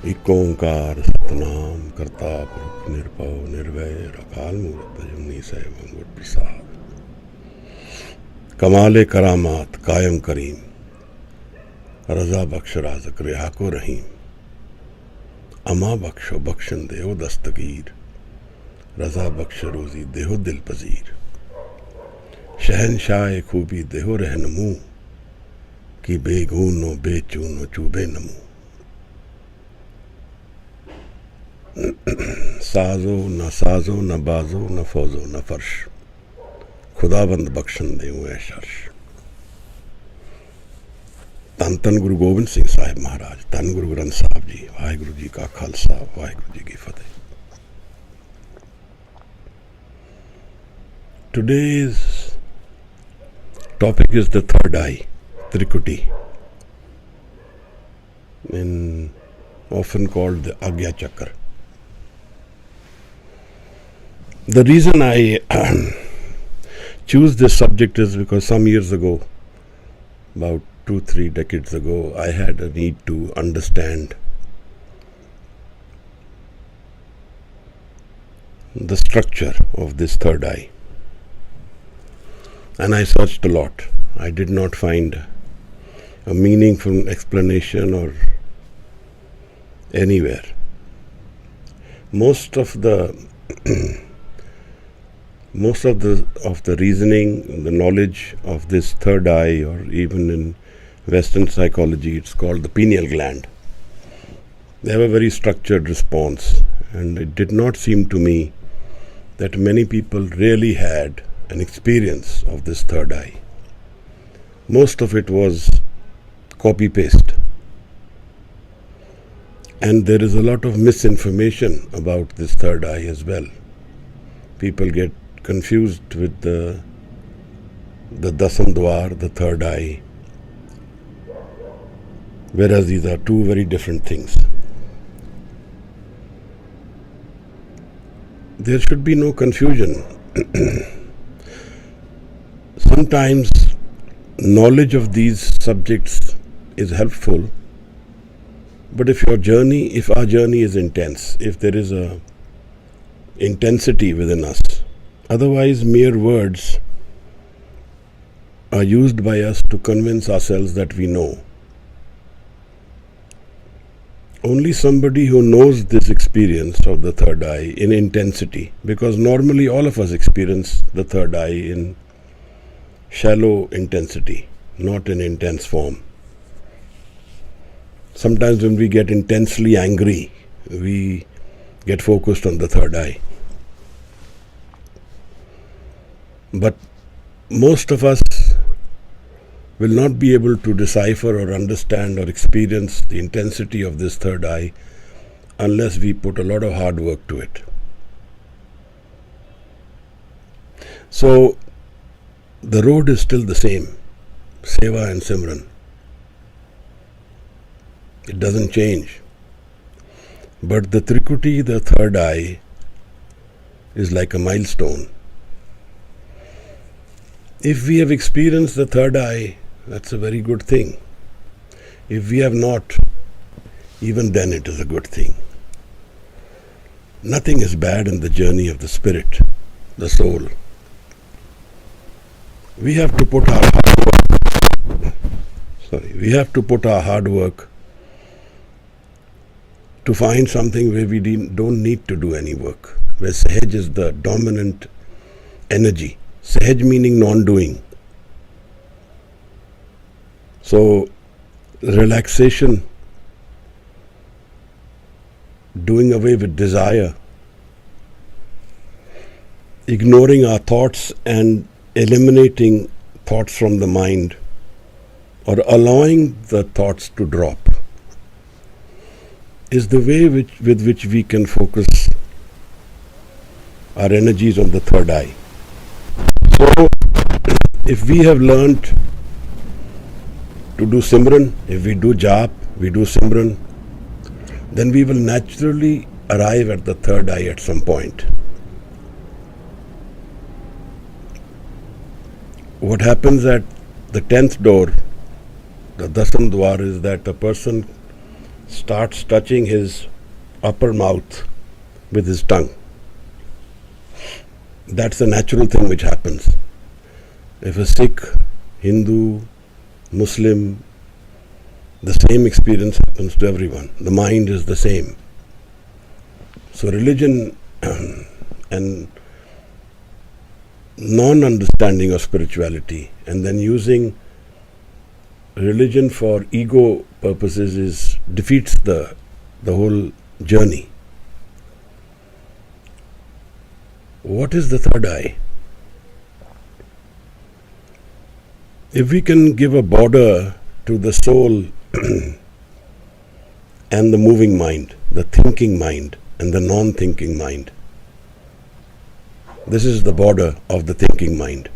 एक ओंकार सतनाम करता पुरख निरपव निर्वैर अकाल मूर्त अजूनी सैभं गुर प्रसाद। कमाले करामात कायम करीम, रजा बख्श राज़क रिहा को रहीम। अमा बख्शो बख्शन देहो दस्तगीर, रजा बख्श रोज़ी देहो दिल पजीर। शहनशाह खूबी देहो रहनमू, कि बेगूनो बेचूनो चूबे नमू। साजो न साजो न बाजो न फौजो न फर्श, खुदाबंद बख्शन देऊँ ऐ शर्श। धन धन गुरु गोबिंद सिंह साहिब महाराज, धन गुरु ग्रंथ साहब जी, वाहिगुरु जी का खालसा वाहिगुरु जी की फतेह। Today's topic is the third eye, Trikuti, often called the Agya Chakra. The reason I choose this subject is because some years ago, about 2-3 decades ago, I had a need to understand the structure of this third eye. And I searched a lot. I did not find a meaningful explanation or anywhere. Most of the reasoning, the knowledge of this third eye, or even in Western psychology, it's called the pineal gland. They have a very structured response, and it did not seem to me that many people really had an experience of this third eye. Most of it was copy-paste. And there is a lot of misinformation about this third eye as well. People get confused with the Dasam Dwar, the third eye, whereas these are two very different things. There should be no confusion. Sometimes knowledge of these subjects is helpful, but if our journey is intense, if there is a intensity within us, otherwise mere words are used by us to convince ourselves that we know. Only somebody who knows this experience of the third eye in intensity, because normally all of us experience the third eye in shallow intensity, not in intense form. Sometimes when we get intensely angry, we get focused on the third eye. But most of us will not be able to decipher or understand or experience the intensity of this third eye unless we put a lot of hard work to it. So, the road is still the same, Seva and Simran. It doesn't change. But the Trikuti, the third eye, is like a milestone. If we have experienced the third eye, that's a very good thing. If we have not, even then it is a good thing. Nothing is bad in the journey of the spirit, the soul. We have to put our hard work to find something where we don't need to do any work, where Sahaj is the dominant energy. Sahaj meaning non-doing. So, relaxation, doing away with desire, ignoring our thoughts and eliminating thoughts from the mind, or allowing the thoughts to drop, is the way with which we can focus our energies on the third eye. So, if we have learned to do Simran, if we do Jap, we do Simran, then we will naturally arrive at the third eye at some point. What happens at the 10th door, the Dasam Dwar, is that a person starts touching his upper mouth with his tongue. That's the natural thing which happens. If a Sikh, Hindu, Muslim, the same experience happens to everyone. The mind is the same. So religion and non-understanding of spirituality and then using religion for ego purposes defeats the whole journey. What is the third eye? If we can give a border to the soul and the moving mind, the thinking mind and the non-thinking mind, this is the border of the thinking mind.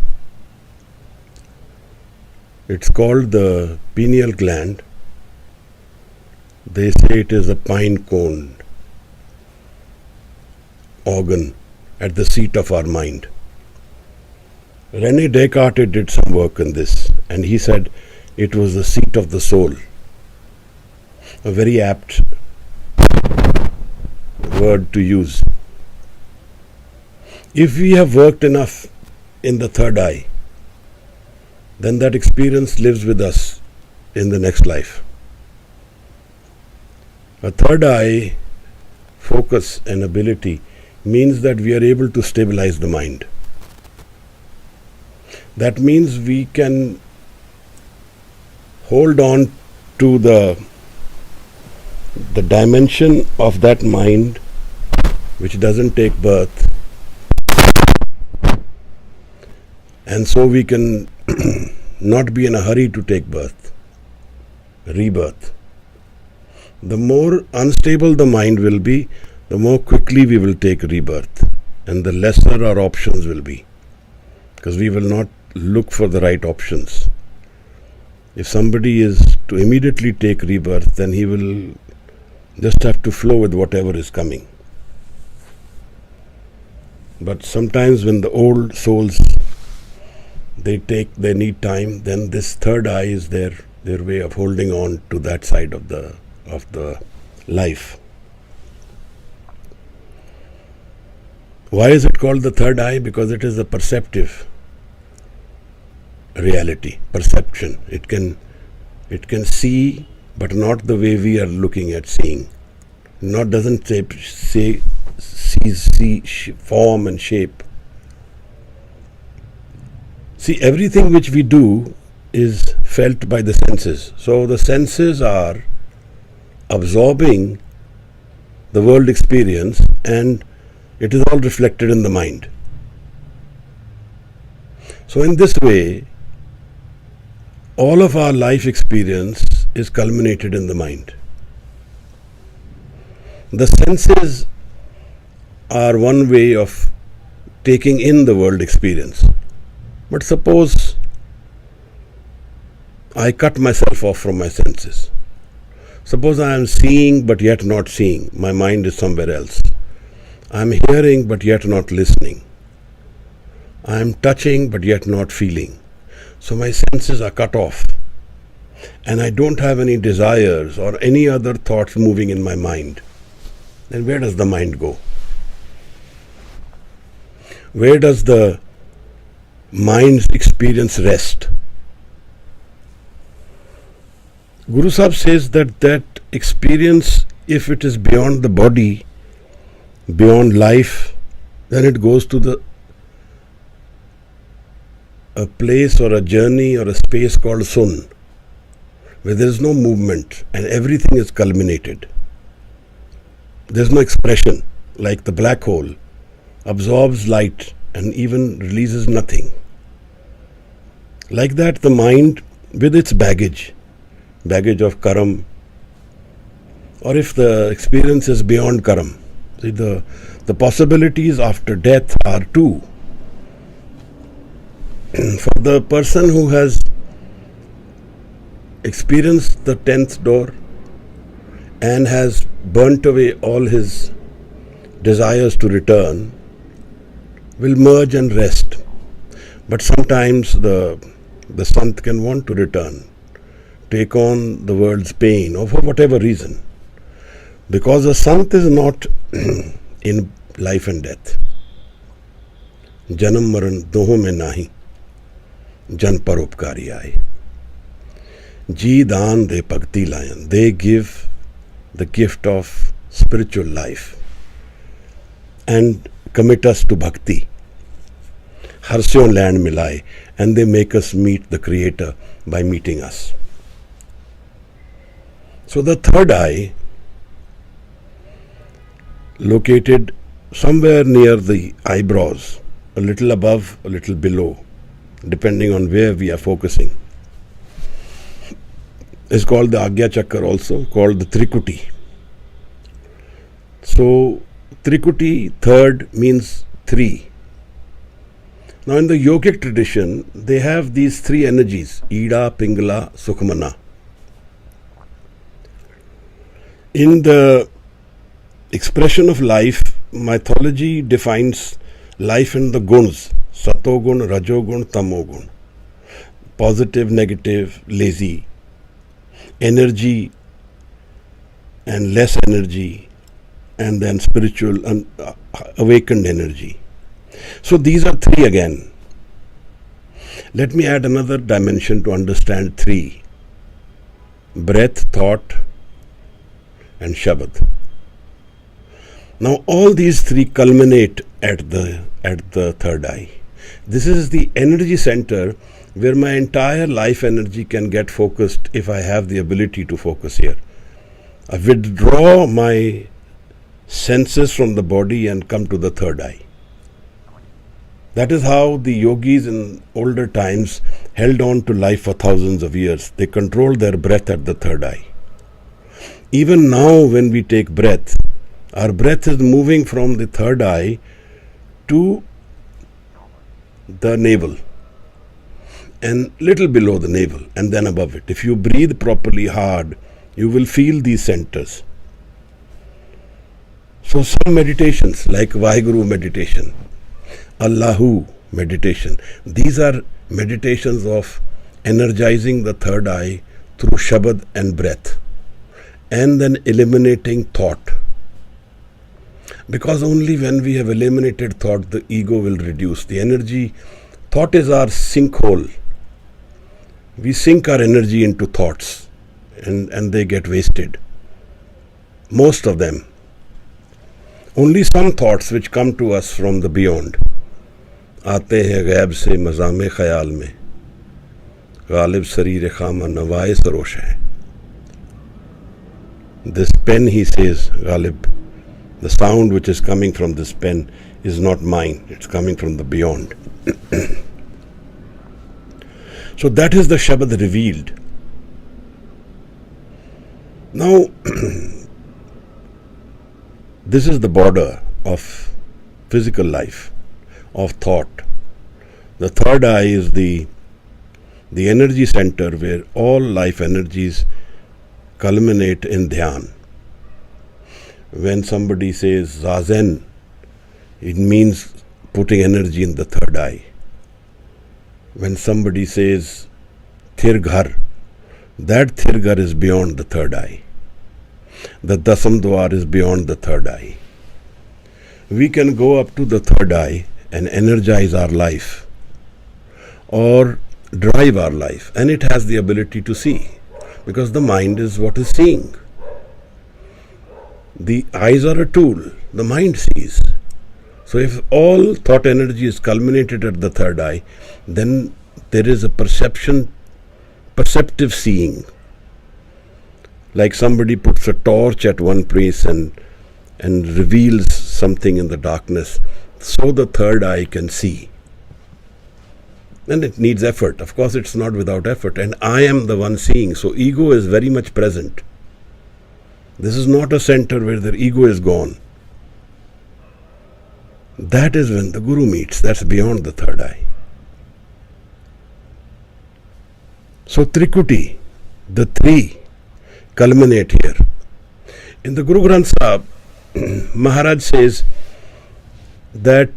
It's called the pineal gland. They say it is a pine-coned organ at the seat of our mind. René Descartes did some work on this, and he said it was the seat of the soul. A very apt word to use. If we have worked enough in the third eye, then that experience lives with us in the next life. A third eye focus and ability means that we are able to stabilize the mind. That means we can hold on to the dimension of that mind which doesn't take birth, and so we can not be in a hurry to take birth, rebirth. The more unstable the mind will be, the more quickly we will take rebirth, and the lesser our options will be, because we will not look for the right options. If somebody is to immediately take rebirth, then he will just have to flow with whatever is coming. But sometimes when the old souls, they need time, then this third eye is their way of holding on to that side of the life. Why is it called the third eye? Because it is a perceptive reality, perception. It can see, but not the way we are looking at seeing. Doesn't see form and shape. See, everything which we do is felt by the senses. So the senses are absorbing the world experience, and it is all reflected in the mind. So in this way, all of our life experience is culminated in the mind. The senses are one way of taking in the world experience. But suppose I cut myself off from my senses. Suppose I am seeing but yet not seeing. My mind is somewhere else. I am hearing but yet not listening. I am touching but yet not feeling. So my senses are cut off. And I don't have any desires or any other thoughts moving in my mind. Then where does the mind go? Where does the mind's experience rest? Guru Sahib says that experience, if it is beyond the body, beyond life, then it goes to a place or a journey or a space called Sun, where there is no movement and everything is culminated. There is no expression, like the black hole absorbs light and even releases nothing. Like that, the mind with its baggage of karam, or if the experience is beyond karam. See, the possibilities after death are two. For the person who has experienced the 10th door and has burnt away all his desires to return, will merge and rest. But sometimes the Sant can want to return, take on the world's pain, or for whatever reason. Because a sant is not in life and death. Janam maran doho mein nahi, jan paropkari aaye. Ji daan de bhakti layan. They give the gift of spiritual life and commit us to bhakti. Harsyon land milai, and they make us meet the Creator by meeting us. So the third eye, located somewhere near the eyebrows, a little above, a little below, depending on where we are focusing, is called the Agya Chakra, also called the Trikuti. So Trikuti, third, means three. Now in the yogic tradition, they have these three energies, Ida, Pingala, Sukhamana. In the expression of life, mythology defines life in the guns, Satogun, Rajogun, Tamogun. Positive, negative, lazy, energy and less energy, and then spiritual and awakened energy. So these are three again. Let me add another dimension to understand three: breath, thought, and Shabad. Now all these three culminate at the third eye. This is the energy center where my entire life energy can get focused if I have the ability to focus here. I withdraw my senses from the body and come to the third eye. That is how the yogis in older times held on to life for thousands of years. They controlled their breath at the third eye. Even now when we take breath, our breath is moving from the third eye to the navel and little below the navel and then above it. If you breathe properly hard, you will feel these centers. So some meditations like Vaheguru meditation, Allahu meditation, these are meditations of energizing the third eye through Shabad and breath, and then eliminating thought. Because only when we have eliminated thought, the ego will reduce. The energy, thought is our sinkhole. We sink our energy into thoughts and they get wasted. Most of them. Only some thoughts which come to us from the beyond. आते हैं गैब से मज़ामे ख़याल में, गालिब शरीर खामा नवाए सरोश है. This pen, he says, Ghalib, the sound which is coming from this pen is not mine, it's coming from the beyond. So that is the Shabad revealed. Now, this is the border of physical life, of thought. The third eye is the energy center where all life energies culminate in dhyan. When somebody says zazen, it means putting energy in the third eye. When somebody says thirghar, that thirghar is beyond the third eye. The dasam dwar is beyond the third eye. We can go up to the third eye and energize our life or drive our life, and it has the ability to see, because the mind is what is seeing. The eyes are a tool, the mind sees. So if all thought energy is culminated at the third eye, then there is a perceptive seeing. Like somebody puts a torch at one place and reveals something in the darkness, so the third eye can see. And it needs effort. Of course, it's not without effort. And I am the one seeing. So ego is very much present. This is not a center where the ego is gone. That is when the Guru meets. That's beyond the third eye. So Trikuti, the three, culminate here. In the Guru Granth Sahib, Maharaj says that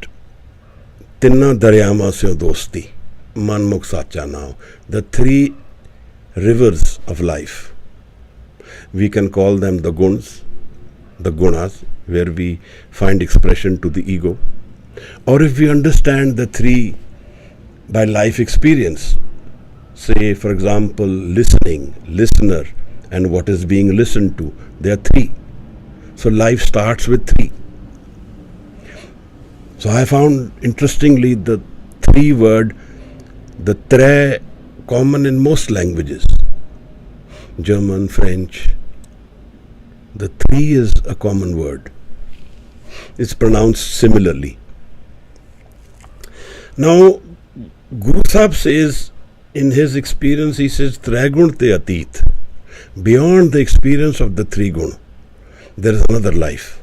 Tinna Daryama Se Dosti, Manmukh Sacha Now, the three rivers of life. We can call them the guns, the gunas, where we find expression to the ego, or if we understand the three by life experience, say for example listening, listener, and what is being listened to, there are three. So life starts with three. So I found interestingly the three word, the tre, common in most languages, German, French. The three is a common word. It's pronounced similarly. Now, Guru Sahib says, in his experience, he says, Tragun te atit. Beyond the experience of the three gun, there is another life.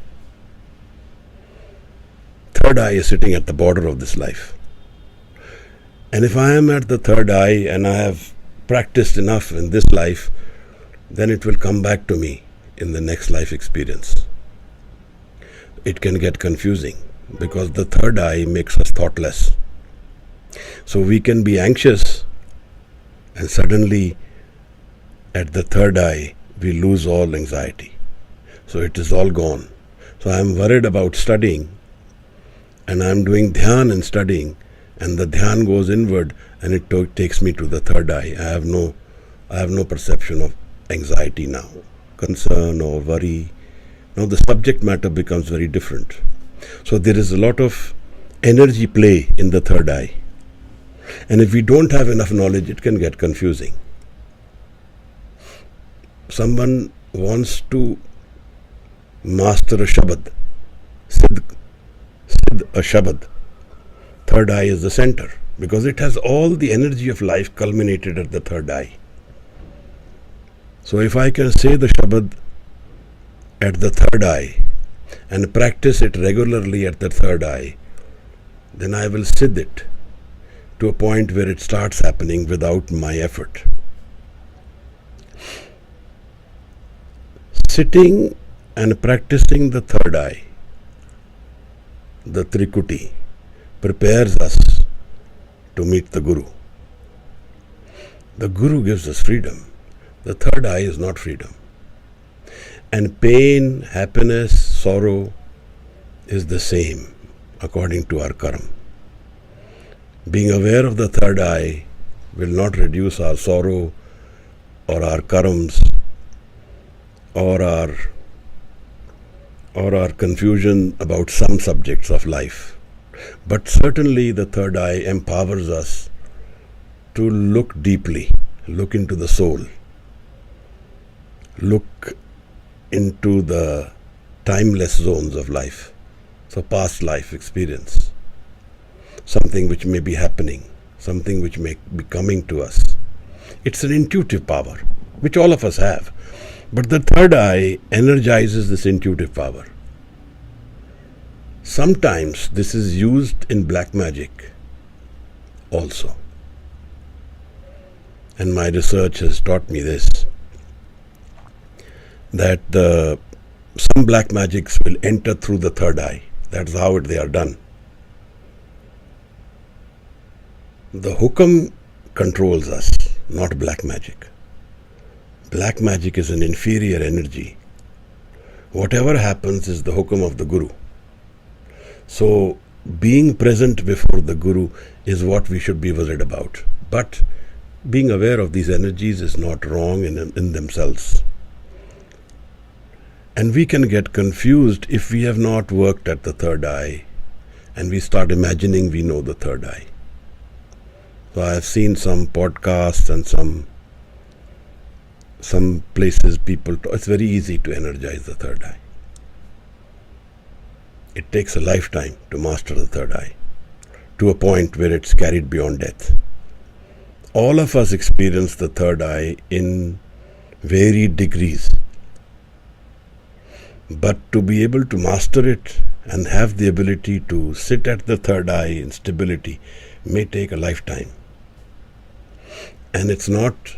Third eye is sitting at the border of this life. And if I am at the third eye and I have practiced enough in this life, then it will come back to me in the next life experience. It can get confusing because the third eye makes us thoughtless. So we can be anxious and suddenly at the third eye we lose all anxiety. So it is all gone. So I am worried about studying and I am doing dhyan and studying, and the dhyan goes inward and it takes me to the third eye. I have no perception of anxiety now, concern or worry. Now the subject matter becomes very different. So there is a lot of energy play in the third eye. And if we don't have enough knowledge, it can get confusing. Someone wants to master a shabad, siddh a shabad. Third eye is the center because it has all the energy of life culminated at the third eye. So if I can say the shabad at the third eye and practice it regularly at the third eye, then I will siddh it to a point where it starts happening without my effort. Sitting and practicing the third eye, the Trikuti, prepares us to meet the Guru. The Guru gives us freedom. The third eye is not freedom. And pain, happiness, sorrow is the same according to our karma. Being aware of the third eye will not reduce our sorrow or our karmas or our confusion about some subjects of life. But certainly the third eye empowers us to look deeply, look into the soul, look into the timeless zones of life. So past life experience, something which may be happening, something which may be coming to us. It's an intuitive power, which all of us have. But the third eye energizes this intuitive power. Sometimes this is used in black magic also. And my research has taught me this, that some black magics will enter through the third eye. That's how they are done. The hukam controls us, not black magic. Black magic is an inferior energy. Whatever happens is the hukam of the Guru. So being present before the Guru is what we should be worried about. But being aware of these energies is not wrong in themselves. And we can get confused if we have not worked at the third eye and we start imagining we know the third eye. So I have seen some podcasts and some places people talk. It's very easy to energize the third eye. It takes a lifetime to master the third eye to a point where it's carried beyond death. All of us experience the third eye in varied degrees. But to be able to master it and have the ability to sit at the third eye in stability may take a lifetime. And it's not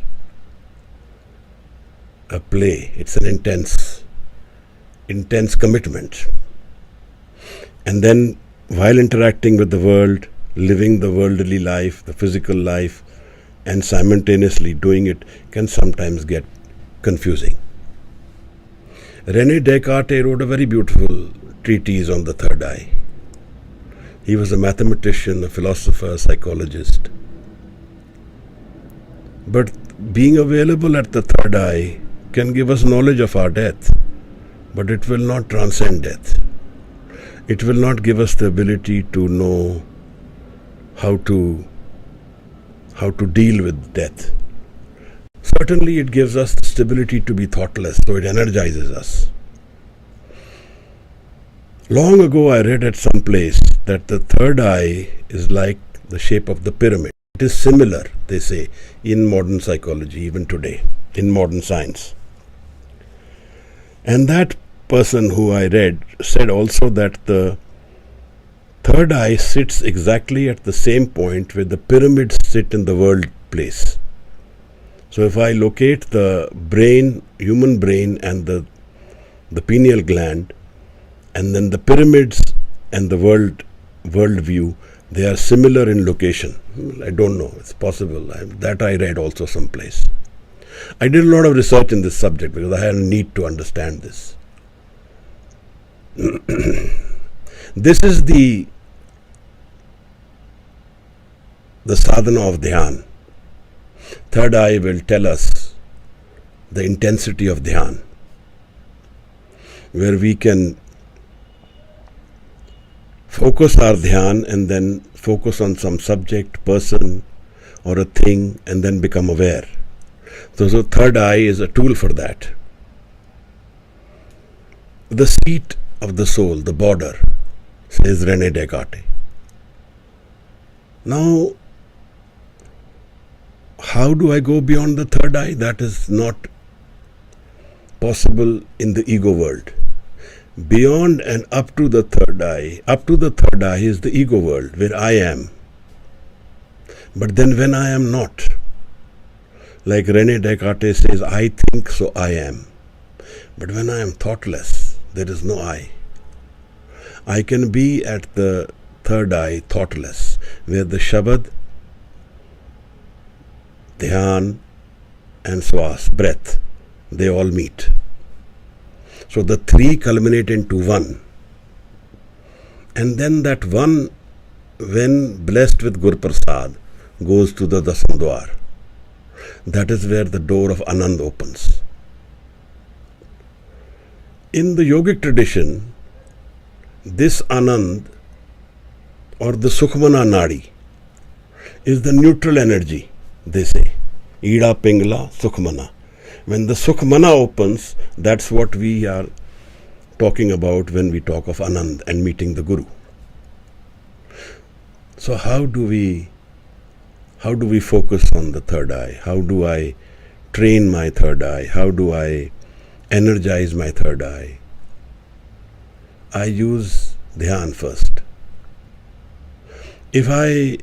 a play, it's an intense commitment. And then while interacting with the world, living the worldly life, the physical life, and simultaneously doing it can sometimes get confusing. René Descartes wrote a very beautiful treatise on the third eye. He was a mathematician, a philosopher, a psychologist. But being available at the third eye can give us knowledge of our death, but it will not transcend death. It will not give us the ability to know how to deal with death. Certainly it gives us the stability to be thoughtless, so it energizes us. Long ago I read at some place that the third eye is like the shape of the pyramid. It is similar, they say, in modern psychology, even today, in modern science. And that person who I read said also that the third eye sits exactly at the same point where the pyramids sit in the world place. So if I locate the brain, human brain, and the pineal gland, and then the pyramids and the world view, they are similar in location. I don't know, it's possible. That I read also someplace. I did a lot of research in this subject because I had a need to understand this. This is the sadhana of dhyan. Third eye will tell us the intensity of dhyan, where we can focus our dhyan and then focus on some subject, person, or a thing, and then become aware. So third eye is a tool for that. The seat of the soul, the border, says René Descartes. Now, how do I go beyond the third eye? That is not possible in the ego world. Beyond and up to the third eye is the ego world, where I am. But then when I am not, like René Descartes says, I think, so I am. But when I am thoughtless, there is no I. I can be at the third eye thoughtless, where the Shabad, Dhyan, and Swas, breath, they all meet. So the three culminate into one. And then that one, when blessed with Gur Prasad, goes to the Dasam. That is where the door of Anand opens. In the yogic tradition, this Anand, or the Sukhmana Nadi, is the neutral energy, they say. Ida Pingla Sukhmana. When the Sukhmana opens, that's what we are talking about when we talk of Anand and meeting the Guru. So how do we focus on the third eye? How do I train my third eye? How do I energize my third eye? I use dhyan first. If I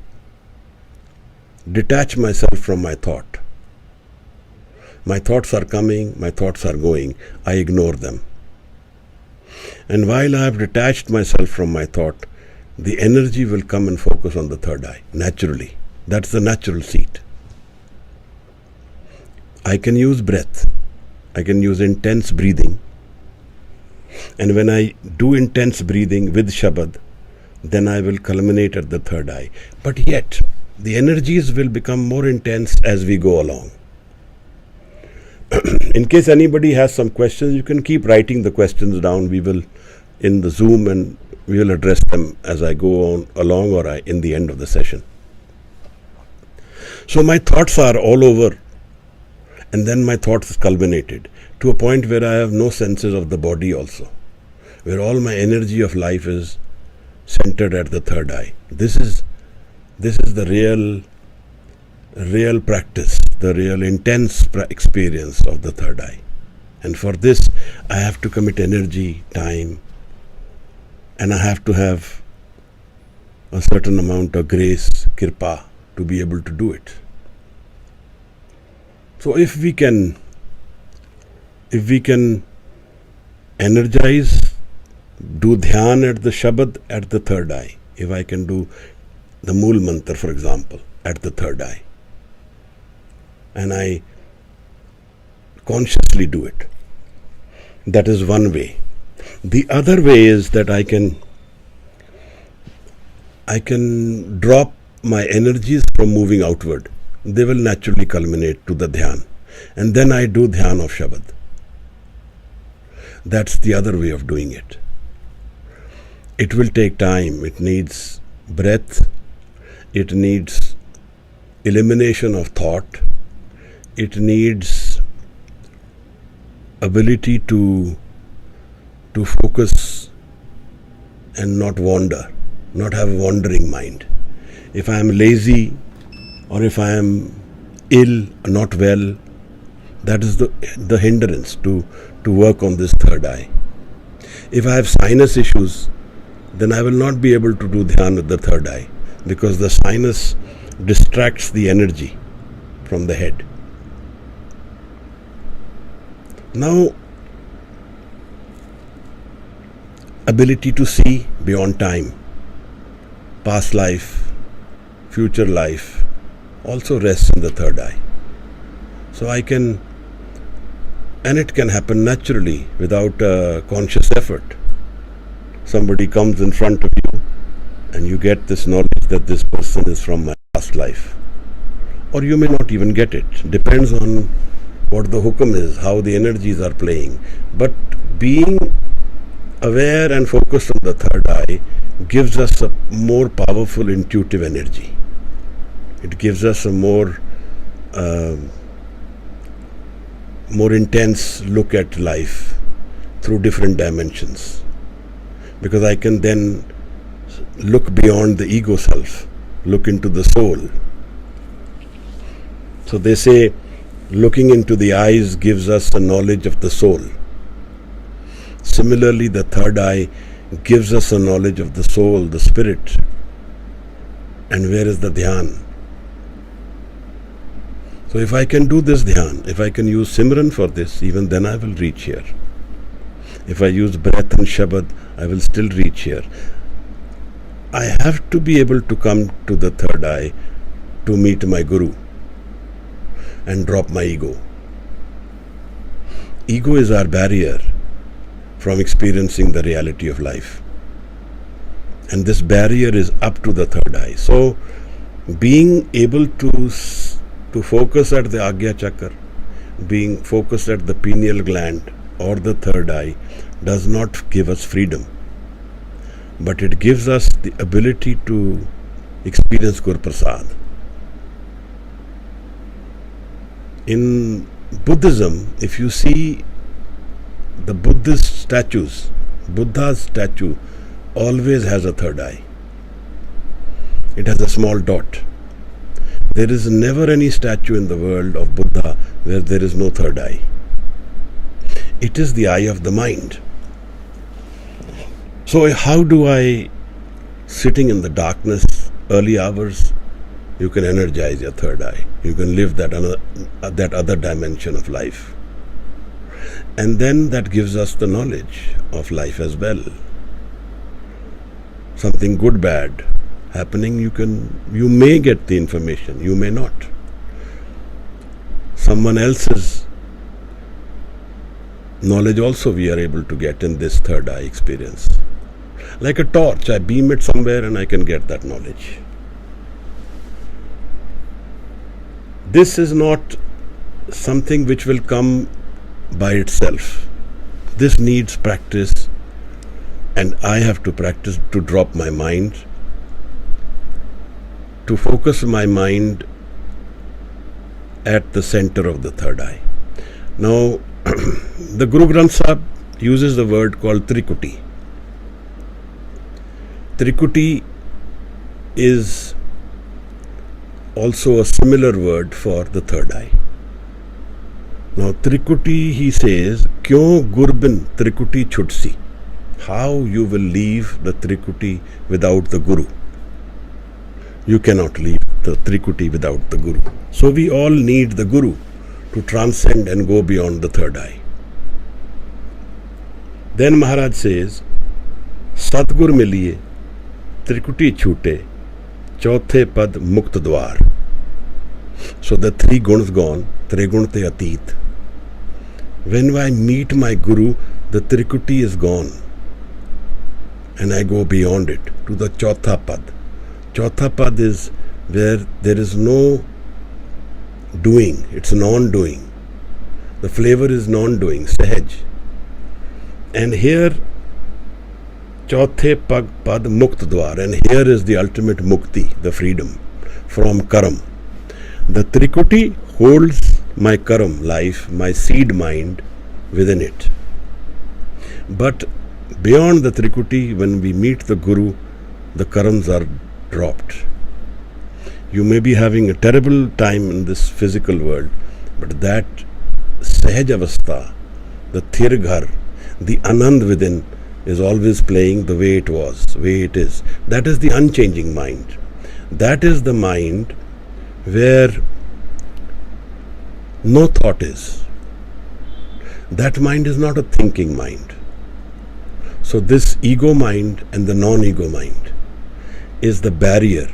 detach myself from my thought, my thoughts are coming, my thoughts are going, I ignore them. And while I have detached myself from my thought, the energy will come and focus on the third eye, naturally. That's the natural seat. I can use breath. I can use intense breathing. And when I do intense breathing with Shabad, then I will culminate at the third eye. But yet, the energies will become more intense as we go along. In case anybody has some questions, you can keep writing the questions down. We will, in the Zoom, and we will address them as I go on along or in the end of the session. So my thoughts are all over, and then my thoughts culminated to a point where I have no senses of the body also, where all my energy of life is centered at the third eye. This is the real practice, the real intense experience of the third eye. And for this, I have to commit energy, time, and I have to have a certain amount of grace, kirpa, to be able to do it. So if we can energize, do dhyan at the Shabad at the third eye, if I can do the Mool Mantra, for example, at the third eye, and I consciously do it, That is one way. The other way is that I can drop my energies from moving outward. They will naturally culminate to the dhyan. And then I do dhyan of Shabad. That's the other way of doing it. It will take time. It needs breath. It needs elimination of thought. It needs ability to focus and not wander, not have a wandering mind. If I am lazy or if I am ill, not well, that is the hindrance to work on this third eye. If I have sinus issues, then I will not be able to do dhyan with the third eye because the sinus distracts the energy from the head. Now, ability to see beyond time, past life, future life, also rests in the third eye. So I can, and it can happen naturally without a conscious effort. Somebody comes in front of you and you get this knowledge that this person is from my past life. Or you may not even get it. Depends on what the hukum is, how the energies are playing. But being aware and focused on the third eye gives us a more powerful intuitive energy. It gives us a more intense look at life through different dimensions. Because I can then look beyond the ego self, look into the soul. So they say looking into the eyes gives us a knowledge of the soul. Similarly, the third eye gives us a knowledge of the soul, the spirit. And where is the dhyan? So if I can do this dhyan, if I can use Simran for this, even then I will reach here. If I use breath and Shabad, I will still reach here. I have to be able to come to the third eye to meet my Guru and drop my ego. Ego is our barrier from experiencing the reality of life. And this barrier is up to the third eye. So, being able to focus at the Agya Chakra, being focused at the pineal gland or the third eye does not give us freedom. But it gives us the ability to experience Gur Prasad. In Buddhism, if you see the Buddhist statues, Buddha's statue always has a third eye. It has a small dot. There is never any statue in the world of Buddha where there is no third eye. It is the eye of the mind. So how do I, sitting in the darkness, early hours, you can energize your third eye. You can live that other dimension of life. And then that gives us the knowledge of life as well. Something good, bad happening, you may get the information, you may not. Someone else's knowledge also we are able to get in this third eye experience. Like a torch, I beam it somewhere and I can get that knowledge. This is not something which will come by itself. This needs practice, and I have to practice to drop my mind, to focus my mind at the center of the third eye. Now, the Guru Granth Sahib uses the word called Trikuti. Trikuti is also a similar word for the third eye. Now, Trikuti, he says, Kyon Gurbin Trikuti Chutsi? How you will leave the Trikuti without the Guru? You cannot leave the Trikuti without the Guru. So we all need the Guru to transcend and go beyond the third eye. Then Maharaj says, Satgur miliye Trikuti chute chauthe pad mukt dwar. So the three guns gone, Trigun te atit. When I meet my Guru, the Trikuti is gone. And I go beyond it to the Chautha Pad. Chautha Pad is where there is no doing, it's non-doing. The flavor is non-doing, Sahaj. And here, Chauthe Pad Mukt Dwar, and here is the ultimate Mukti, the freedom from Karam. The Trikuti holds my Karam life, my seed mind within it. But beyond the Trikuti, when we meet the Guru, the Karams are dropped. You may be having a terrible time in this physical world, but that Sahaj Avastha, the Thirghar, the Anand within is always playing the way it was, the way it is. That is the unchanging mind. That is the mind where no thought is. That mind is not a thinking mind. So this ego mind and the non-ego mind is the barrier.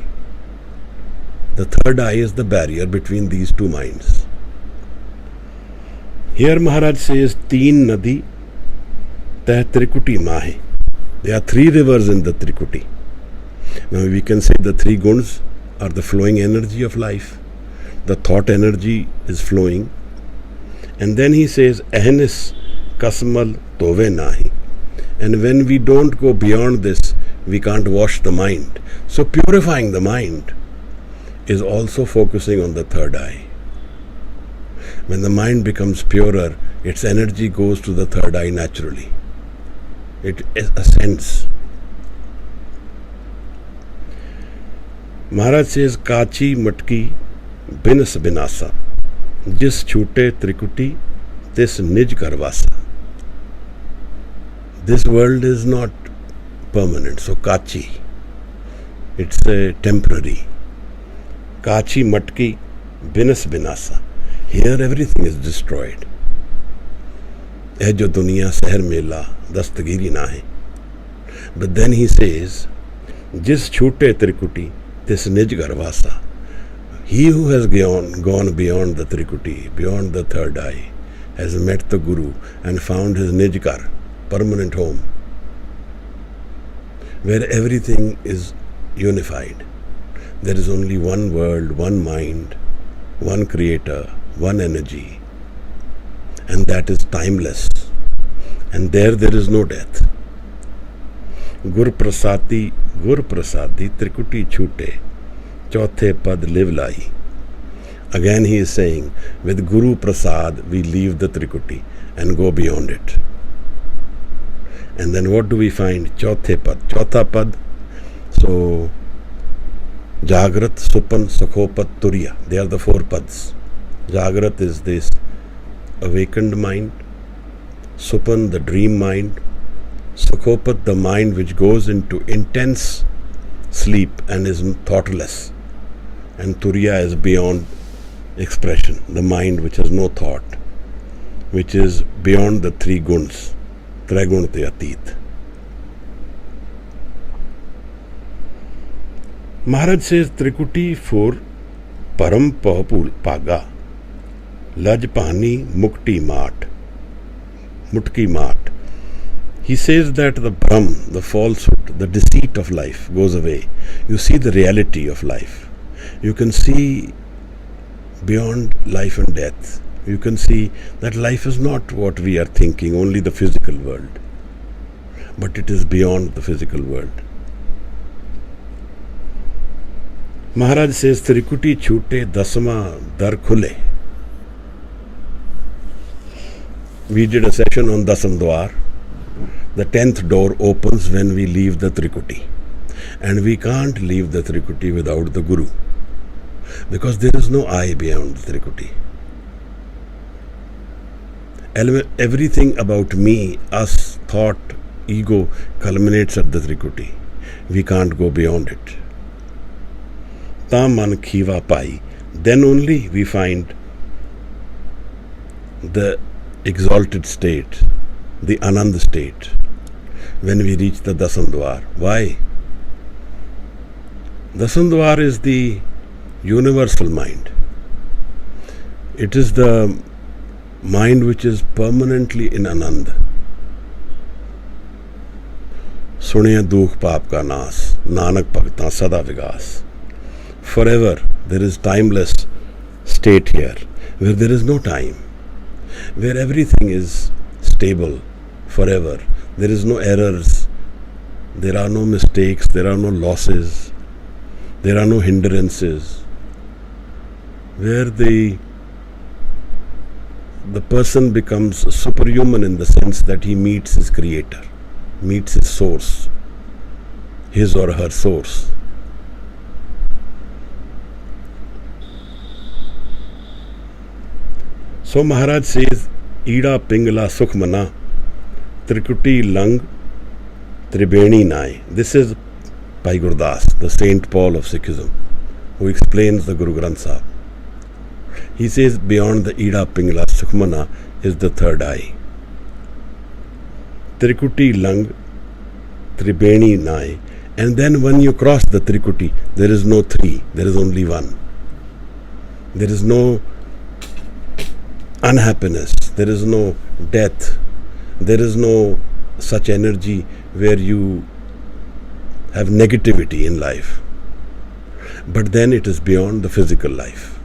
The third eye is the barrier between these two minds. Here Maharaj says, Teen Nadi Teh Trikuti Mahe. There are three rivers in the Trikuti. Now we can say the three guns are the flowing energy of life. The thought energy is flowing. And then he says, Ahnis Kasmal Tove Nahi. And when we don't go beyond this, we can't wash the mind. So purifying the mind is also focusing on the third eye. When the mind becomes purer, its energy goes to the third eye naturally. It ascends. Maharaj says, Kachi Matki Binas Binasa, Jis Chute Trikuti, Tis Nij Karvasa. This world is not permanent, so Kachi, it's a temporary. Kachi Matki Binas Binasa. Here everything is destroyed. Eh jo duniya sehar mela dastagiri na hai. But then he says, Jis chute Trikuti, tis nij garvasa. He who has gone beyond the Trikuti, beyond the third eye, has met the Guru and found his nijgar, permanent home, where everything is unified. There is only one world, one mind, one creator, one energy, and that is timeless. And there is no death. Gur Prasadi Trikuti Chute, Chauthe Pad Liv Lai. Again he is saying, with Guru Prasad we leave the Trikuti and go beyond it. And then what do we find? Chauthe Pad, Chautha Pad. So Jagrat, Supan, Sakhopat, Turiya. They are the four pads. Jagrat is this awakened mind. Supan, the dream mind. Sakhopat, the mind which goes into intense sleep and is thoughtless. And Turiya is beyond expression, the mind which has no thought, which is beyond the three guns, Tragun te Atit. Maharaj says, Trikuti for Param Pahapul Paga, Lajpani Mukti Mat, Mutki Mat. He says that the Brahm, the falsehood, the deceit of life goes away. You see the reality of life. You can see beyond life and death. You can see that life is not what we are thinking, only the physical world. But it is beyond the physical world. Maharaj says, Trikuti Chute Dasama Dar Khule. We did a session on Dasam Dwar. The 10th door opens when we leave the Trikuti. And we can't leave the Trikuti without the Guru. Because there is no I beyond the Trikuti. Everything about me, us, thought, ego culminates at the Trikuti. We can't go beyond it. Ta man khiva pai. Then only we find the exalted state, the Anand state, when we reach the Dasandwar. Why? Dasandwar is the universal mind. It is the mind which is permanently in Anand. Suniya dukh paap ka naas, Nanak bhagta sada vigas. Forever, there is timeless state here, where there is no time, where everything is stable forever. There is no errors, there are no mistakes, there are no losses, there are no hindrances, where the person becomes superhuman in the sense that he meets his creator, meets his source, his or her source. So Maharaj says, Ida Pingala Sukhmana, Trikuti Lang, Tribeni Nai. This is Bhai Gurdas, the Saint Paul of Sikhism, who explains the Guru Granth Sahib. He says beyond the Ida Pingala Sukhmana is the third eye. Trikuti Lang, Tribeni Nai. And then when you cross the Trikuti, there is no three, there is only one. There is no unhappiness, there is no death, there is no such energy where you have negativity in life. But then it is beyond the physical life.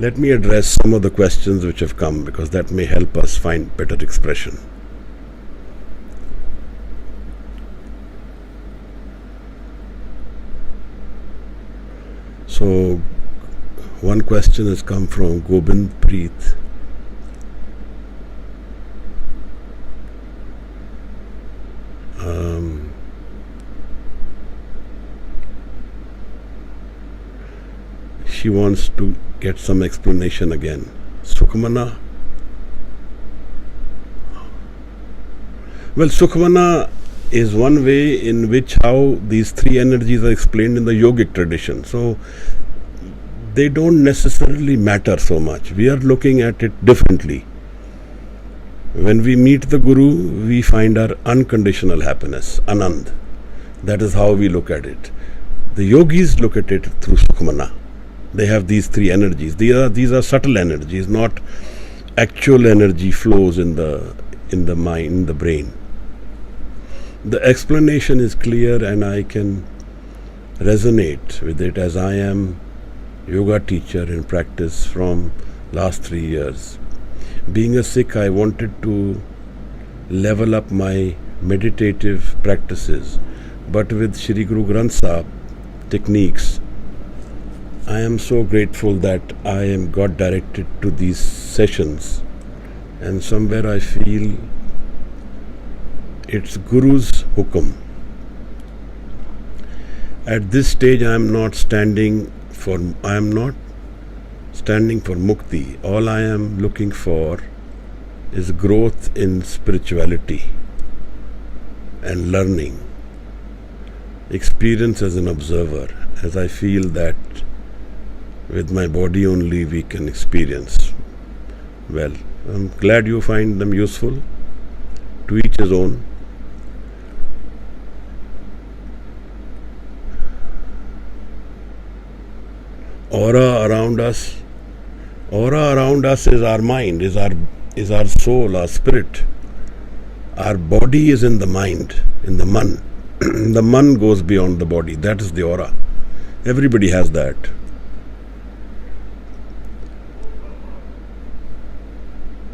Let me address some of the questions which have come, because that may help us find better expression. So, one question has come from Gobind Preet. She wants to get some explanation again. Sukhmana. Well, Sukhmana is one way in which how these three energies are explained in the yogic tradition. So, they don't necessarily matter so much. We are looking at it differently. When we meet the Guru, we find our unconditional happiness, Anand. That is how we look at it. The yogis look at it through Sukhmana. They have these three energies. These are subtle energies, not actual energy flows in the mind, in the brain. The explanation is clear, and I can resonate with it, as I am yoga teacher in practice from last 3 years. Being a Sikh, I wanted to level up my meditative practices, but with Shri Guru Granth Sahib techniques, I am so grateful that I got directed to these sessions, and somewhere I feel it's Guru's hukum. At this stage, I am not standing for mukti. All I am looking for is growth in spirituality and learning, experience as an observer, as I feel that with my body only we can experience. Well, I'm glad you find them useful. To each his own. Aura around us is our mind, is our soul, our spirit. Our body is in the mind, in the man. The man goes beyond the body. That is the aura. Everybody has that.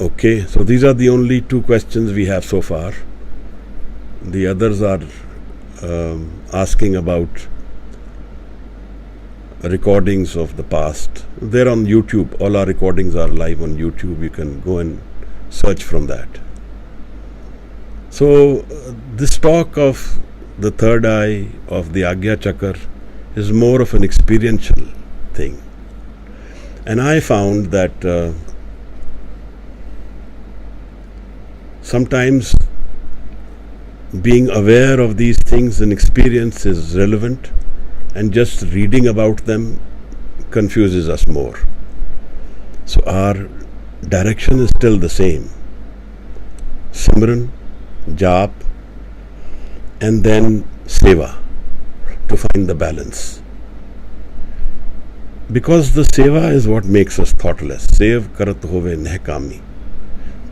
Okay, so these are the only two questions we have so far. The others are asking about recordings of the past. They're on YouTube. All our recordings are live on YouTube. You can go and search from that. So this talk of the third eye, of the Agya Chakra, is more of an experiential thing. And I found that sometimes being aware of these things in experience is relevant, and just reading about them confuses us more. So our direction is still the same. Simran, Jap, and then Seva, to find the balance. Because the seva is what makes us thoughtless. Sev karat hove nehkami,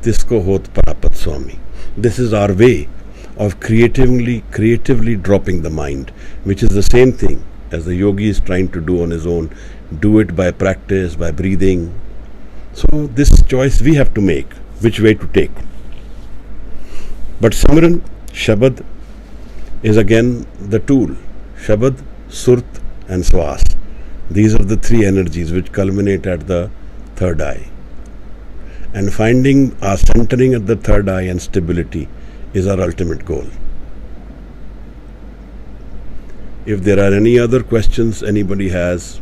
tisko hot parapat swami. This is our way of creatively dropping the mind, which is the same thing as the yogi is trying to do on his own. Do it by practice, by breathing. So this choice we have to make, which way to take. But Simran, Shabad, is again the tool. Shabad, Surt and Swas. These are the three energies which culminate at the third eye. And finding our centering at the third eye and stability is our ultimate goal. If there are any other questions anybody has,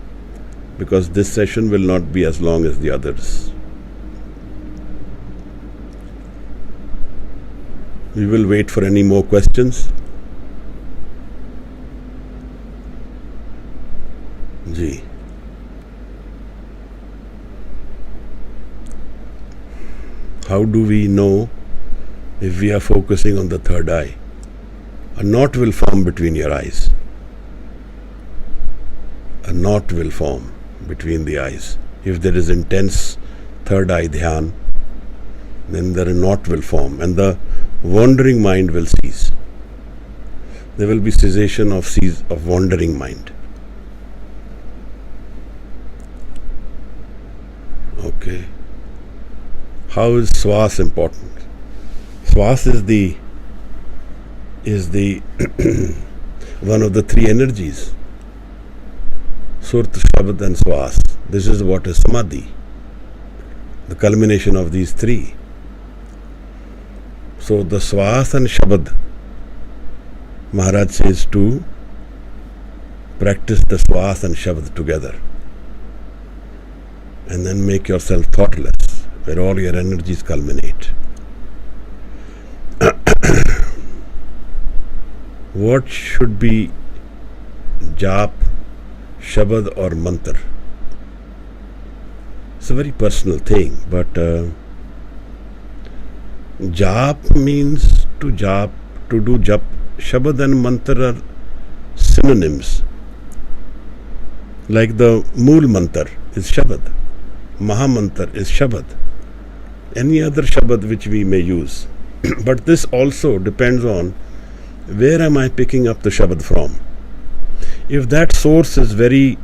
because this session will not be as long as the others. We will wait for any more questions. Ji. How do we know if we are focusing on the third eye? A knot will form between your eyes. A knot will form between the eyes. If there is intense third eye dhyan, then there a knot will form and the wandering mind will cease. There will be cessation of wandering mind. Okay. How is Swas important? Swas is the one of the three energies. Surt, Shabad and Swas. This is what is Samadhi. The culmination of these three. So the Swas and Shabad, Maharaj says to practice the Swas and Shabad together. And then make yourself thoughtless, where all your energies culminate. What should be jap, shabad or mantra? It's a very personal thing, but jap means to do jap. Shabad and mantra are synonyms. Like the mool mantra is shabad. Mahamantra is Shabad. Any other Shabad which we may use. But this also depends on where am I picking up the Shabad from. If that source is very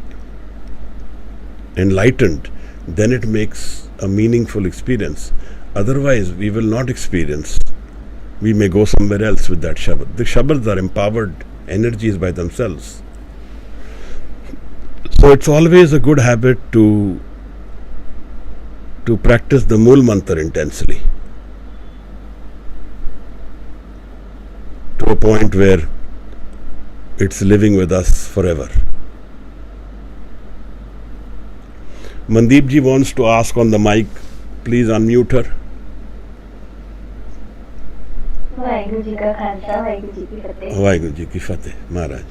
enlightened, then it makes a meaningful experience. Otherwise, we will not experience. We may go somewhere else with that Shabad. The Shabads are empowered energies by themselves. So it's always a good habit to practice the Mool Mantra intensely to a point where it's living with us forever. Mandeep ji wants to ask on the mic. Please unmute her. Vaheguru ji ka khalsa, Vaheguru ji ki fateh. Vaheguru ji ki fateh, Maharaj.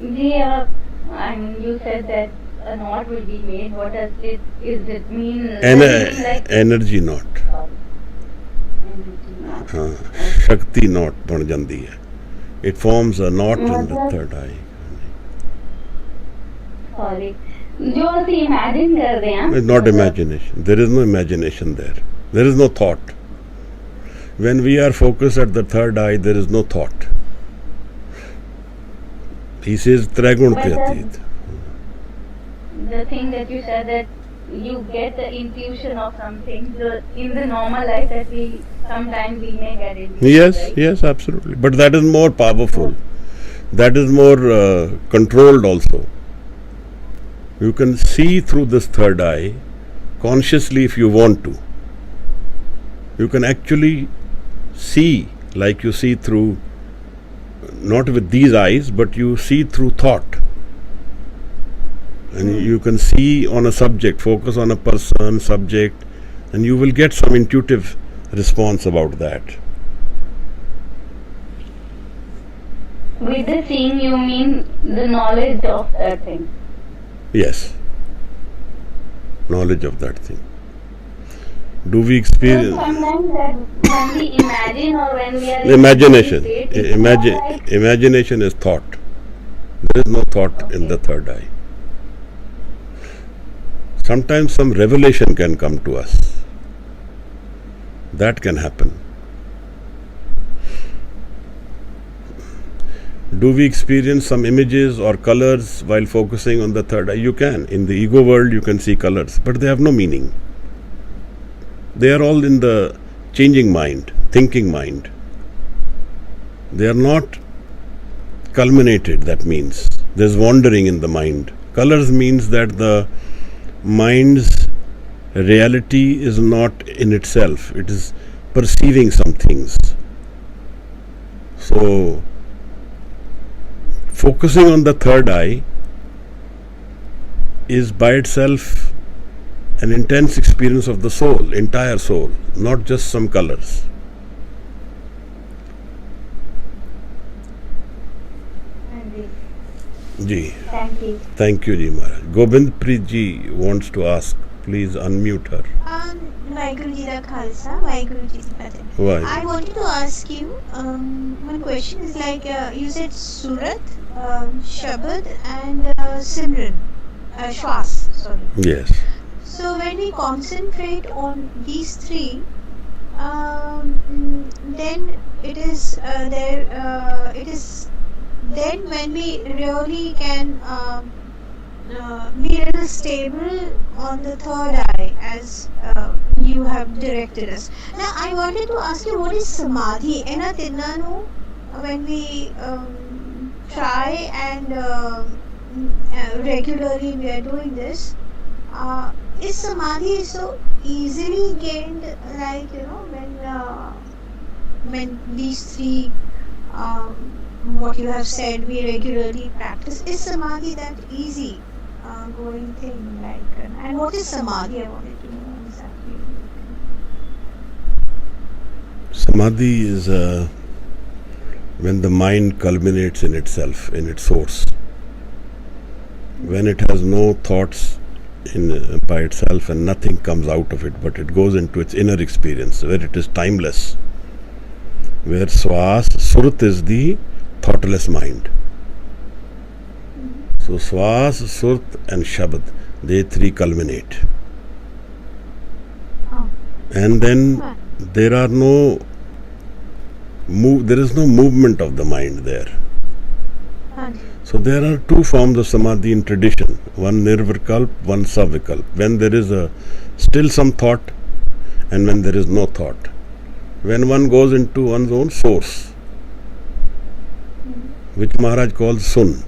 Ji, I mean, you said that a knot will be made. What does it mean? Energy knot. Shakti knot ban jandi hai. It forms a knot in the third eye. Sorry. जो हम imagine कर रहे हैं. It's not imagination. There is no imagination there. There is no thought. When we are focused at the third eye, there is no thought. He says Tragun ke atit. The thing that you said, that you get the intuition of something in the normal life that sometimes we may get it. Yes, right? Yes, absolutely. But that is more powerful. That is more controlled also. You can see through this third eye consciously if you want to. You can actually see like you see through, not with these eyes, but you see through thought. And you can see on a subject, focus on a person, subject, and you will get some intuitive response about that. With the seeing, you mean the knowledge of that thing? Yes. Knowledge of that thing. Do we experience... So sometimes that when we imagine or when we are... Imagination. Imagination is thought. There is no thought in the third eye. Sometimes some revelation can come to us. That can happen. Do we experience some images or colors while focusing on the third eye? You can. In the ego world, you can see colors, but they have no meaning. They are all in the changing mind, thinking mind. They are not culminated, that means. There's wandering in the mind. Colors means that the mind's reality is not in itself. It is perceiving some things. So, focusing on the third eye is by itself an intense experience of the soul, entire soul, not just some colors. Ji. Thank you. Thank you, Ji Maharaj. Gobind Preet Ji wants to ask. Please unmute her. Vaheguru Ji da Khalsa, Vaheguru Ji di Fateh. Why? I wanted to ask you, one question is like, you said Surat, Shabad and Simran, Shwas, sorry. Yes. So when we concentrate on these three, then it is then when we really can be a little stable on the third eye as you have directed us. Now I wanted to ask you, what is Samadhi? Ena Tinnanu, when we try and regularly we are doing this, is Samadhi so easily gained, like, when these three what you have said we regularly practice, is Samadhi that easy going thing, like, and what is Samadhi? I wanted to know exactly. Samadhi is when the mind culminates in itself, in its source. When it has no thoughts by itself and nothing comes out of it, but it goes into its inner experience, where it is timeless, where Swas, Surat is the thoughtless mind. So Swas, Surat and Shabad, they three culminate. And then there is no movement of the mind there. So there are two forms of Samadhi in tradition, one Nirvikalp, one Savikalp, when there is still some thought and when there is no thought. When one goes into one's own source, which Maharaj calls Sun.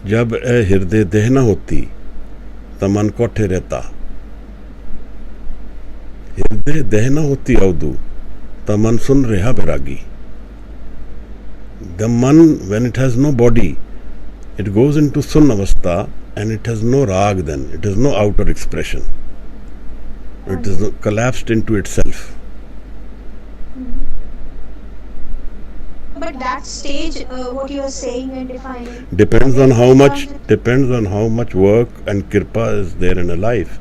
जब हृदय देह न होती तब मन कोठे रहता. हृदय देह न होती अवधु तब मन सुन रहा बैरागी. The man, when it has no body, it goes into sun avastha and it has no rag then, it has no outer expression. It is collapsed into itself. But that stage, what you are saying and defining, depends on how much work and kirpa is there in a life.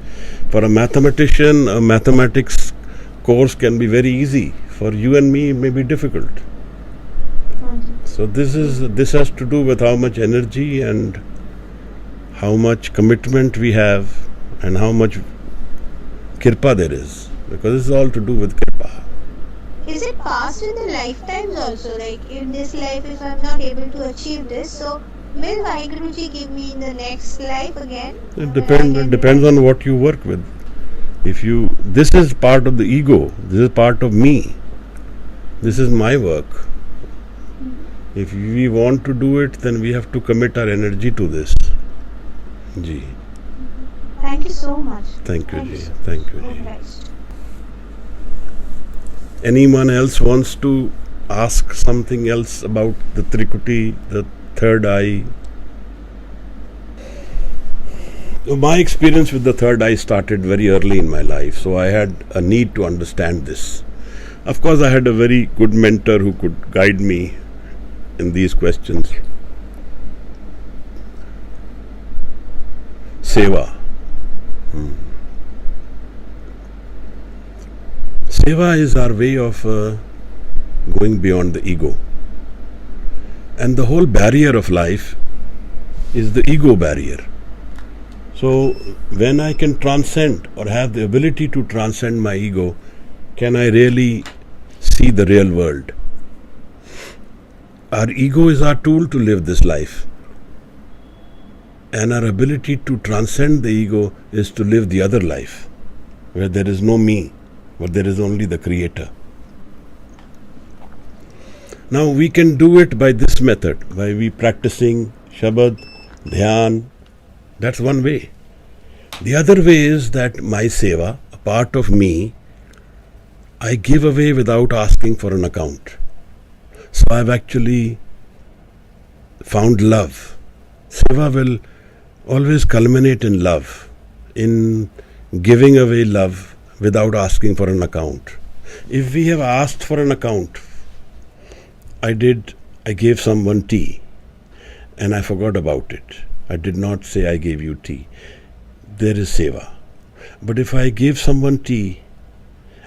For a mathematician, a mathematics course can be very easy. For you and me, it may be difficult. So this has to do with how much energy and how much commitment we have and how much kirpa there is, because this is all to do with kirpa. Is it past in the lifetimes also? Like, in this life, if I'm not able to achieve this, so will Vaheguruji give me in the next life again? It depends on what you work with. This is part of the ego, this is part of me, this is my work. If we want to do it, then we have to commit our energy to this. Ji. Thank you so much. Thank you, Ji. Thank you, Ji. Anyone else wants to ask something else about the Trikuti, the third eye? My experience with the third eye started very early in my life, so I had a need to understand this. Of course, I had a very good mentor who could guide me in these questions. Seva. Seva is our way of going beyond the ego. And the whole barrier of life is the ego barrier. So when I can transcend or have the ability to transcend my ego, can I really see the real world? Our ego is our tool to live this life. And our ability to transcend the ego is to live the other life, where there is no me, but there is only the Creator. Now we can do it by this method, by we practicing Shabad, Dhyan. That's one way. The other way is that my seva, a part of me, I give away without asking for an account. So I've actually found love. Seva will always culminate in love, in giving away love without asking for an account. If we have asked for an account, I gave someone tea and I forgot about it. I did not say I gave you tea. There is seva. But if I gave someone tea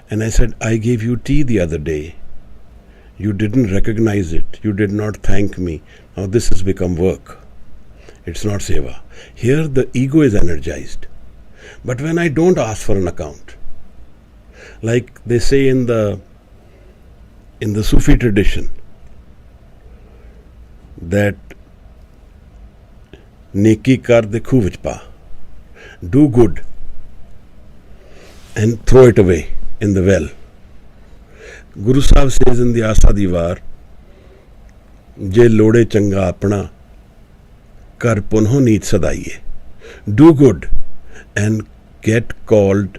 and I said, I gave you tea the other day, you didn't recognize it, you did not thank me, now this has become work. It's not seva. Here the ego is energized. But when I don't ask for an account, like they say in the Sufi tradition, that neki kar de khuh vich pa, do good and throw it away in the well. Guru Sahib says in the Asa Diwar, je lode changa apna kar punho neet sadaiye. Do good and get called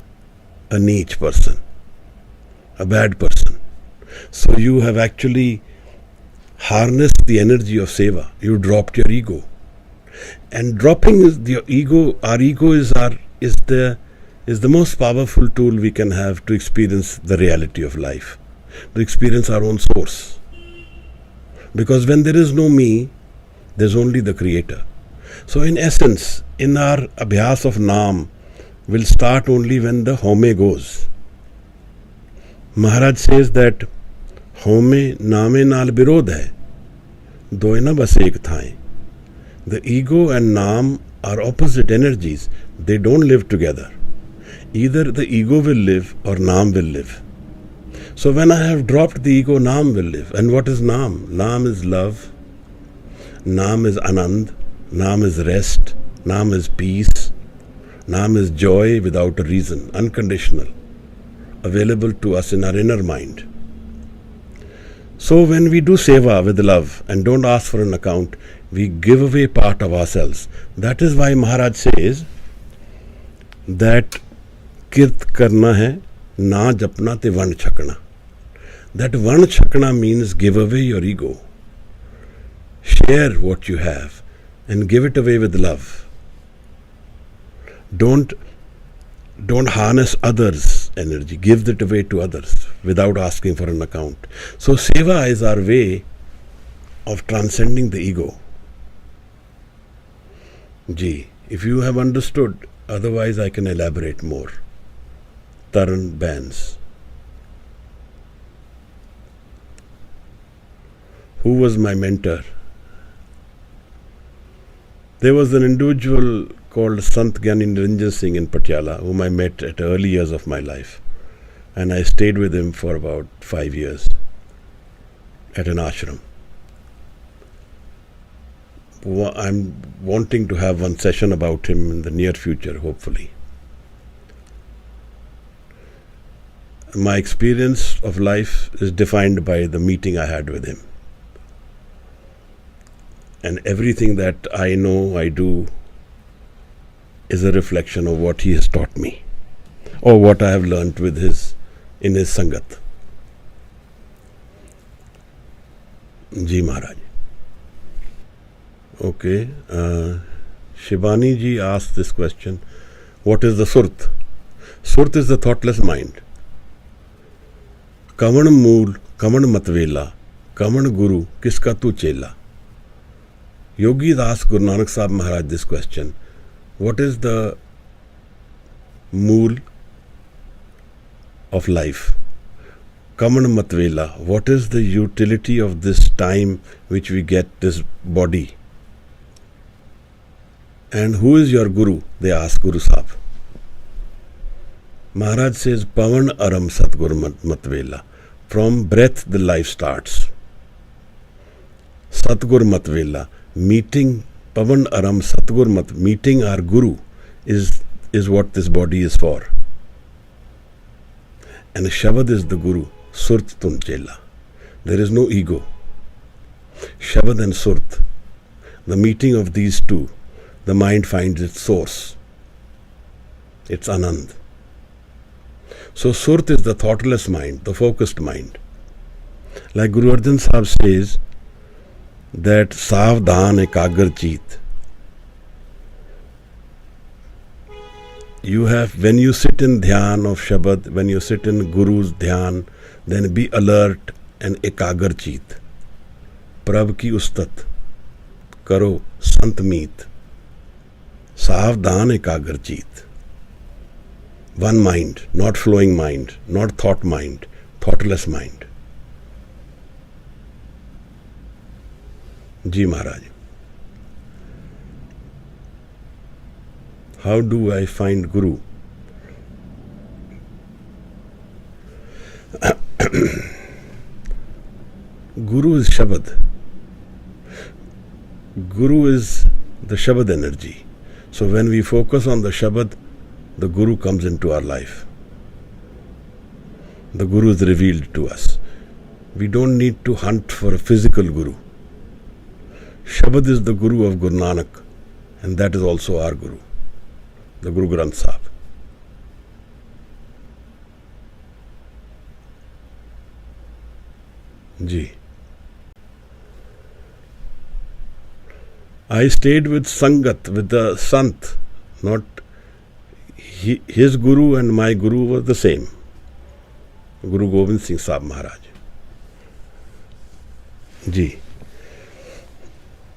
a neech person, a bad person. So you have actually harnessed the energy of seva. You dropped your ego. And dropping your ego, our ego is the most powerful tool we can have to experience the reality of life, to experience our own source. Because when there is no me, there's only the Creator. So in essence, in our abhyas of Naam will start only when the home goes. Maharaj says that home naame naal birod hai, doy na bas ek thaye. The ego and Naam are opposite energies. They don't live together. Either the ego will live or Naam will live. So when I have dropped the ego, Naam will live. And what is Naam? Naam is love. Naam is Anand. Naam is rest. Naam is peace. Naam is joy without a reason, unconditional, available to us in our inner mind. So when we do seva with love and don't ask for an account, we give away part of ourselves. That is why Maharaj says that kirt karna hai, na japna te van chakna. That van chakna means give away your ego. Share what you have and give it away with love. Don't harness others' energy. Give it away to others without asking for an account. So seva is our way of transcending the ego. Ji, if you have understood, otherwise I can elaborate more. Taran Bans. Who was my mentor? There was an individual called Sant Gyani Niranjan Singh in Patiala, whom I met at early years of my life. And I stayed with him for about 5 years at an ashram. I'm wanting to have one session about him in the near future, hopefully. My experience of life is defined by the meeting I had with him. And everything that I know, I do, is a reflection of what he has taught me, or what I have learnt in his Sangat. Ji Maharaj. Okay. Shivani ji asked this question. What is the Surt? Surt is the thoughtless mind. Kavan mool, kavan matvela, kavan guru, kiska tu chela. Yogi Das Guru Nanak Sahib Maharaj this question. What is the mool of life? Kaman Matvela. What is the utility of this time which we get, this body? And who is your Guru? They ask Guru Sahib. Maharaj says, Pavan Aram Satguru Matvela. From breath the life starts. Satgur Matvela. Meeting Pavan Aram Satgur Mat. Meeting our Guru is what this body is for. And Shabad is the Guru. Surt Tunchela. There is no ego. Shabad and Surt. The meeting of these two, the mind finds its source. It's Anand. So Surt is the thoughtless mind, the focused mind. Like Guru Arjan Sahib says that Savdhan Ekagar Cheet. You have, when you sit in dhyan of Shabad, when you sit in Guru's dhyan, then be alert and Ekagar Cheet. Prabh ki ustat. Karo Sant Meet. Savdhan Ekagar Cheet. One mind, not flowing mind, not thought mind, thoughtless mind. Ji Maharaj. How do I find Guru? Guru is Shabad. Guru is the Shabad energy. So when we focus on the Shabad, the Guru comes into our life. The Guru is revealed to us. We don't need to hunt for a physical Guru. Shabad is the Guru of Guru Nanak, and that is also our Guru, the Guru Granth Sahib. Ji. I stayed with Sangat, with the Sant, not his Guru and my Guru were the same. Guru Gobind Singh Sahib Maharaj. Ji.